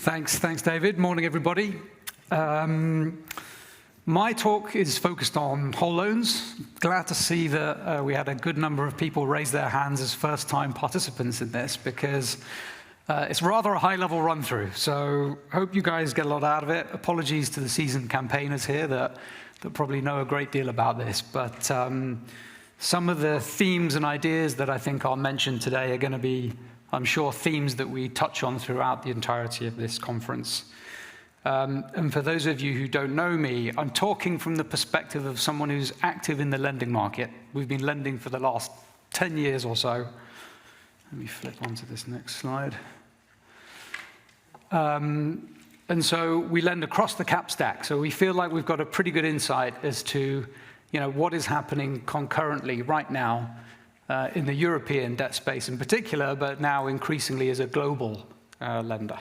Thanks, David. Morning, everybody. My talk is focused on whole loans. Glad to see that we had a good number of people raise their hands as first-time participants in this, because it's rather a high-level run-through. So hope you guys get a lot out of it. Apologies to the seasoned campaigners here that probably know a great deal about this. But some of the themes and ideas that I think I'll mention today are going to be, I'm sure, themes that we touch on throughout the entirety of this conference. And for those of you who don't know me, I'm talking from the perspective of someone who's active in the lending market. We've been lending for the last 10 years or so. Let me flip onto this next slide. And so we lend across the cap stack. So we feel like we've got a pretty good insight as to what is happening concurrently right now in the European debt space in particular, but now increasingly as a global lender.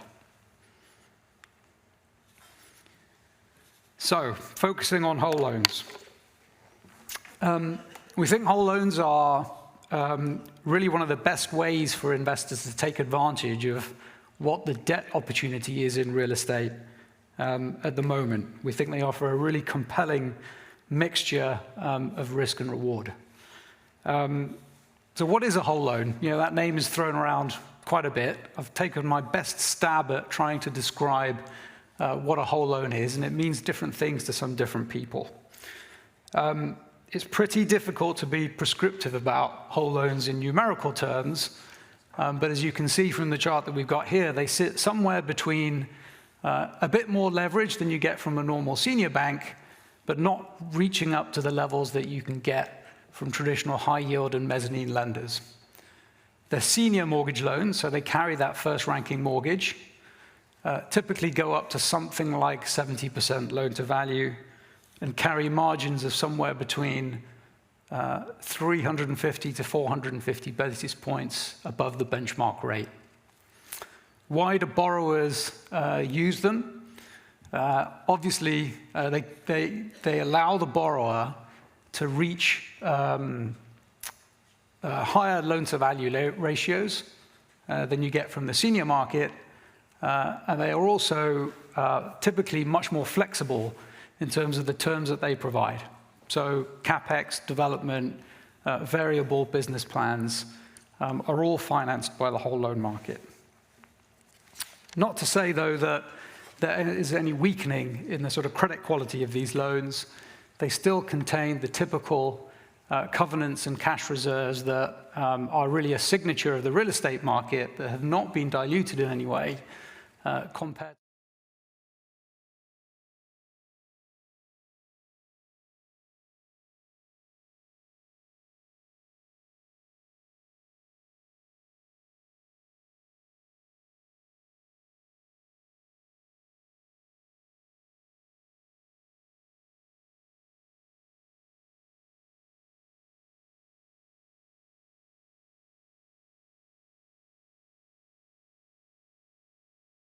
So, focusing on whole loans. We think whole loans are really one of the best ways for investors to take advantage of what the debt opportunity is in real estate at the moment. We think they offer a really compelling mixture of risk and reward. So what is a whole loan? That name is thrown around quite a bit. I've taken my best stab at trying to describe what a whole loan is, and it means different things to some different people. It's pretty difficult to be prescriptive about whole loans in numerical terms, but as you can see from the chart that we've got here, they sit somewhere between a bit more leverage than you get from a normal senior bank, but not reaching up to the levels that you can get from traditional high-yield and mezzanine lenders. They're senior mortgage loans, so they carry that first-ranking mortgage, typically go up to something like 70% loan-to-value, and carry margins of somewhere between 350 to 450 basis points above the benchmark rate. Why do borrowers use them? Obviously, they allow the borrower to reach higher loan-to-value ratios than you get from the senior market, and they are also typically much more flexible in terms of the terms that they provide. So CapEx, development, variable business plans are all financed by the whole loan market. Not to say, though, that there is any weakening in the sort of credit quality of these loans. They still contain the typical covenants and cash reserves that are really a signature of the real estate market that have not been diluted in any way compared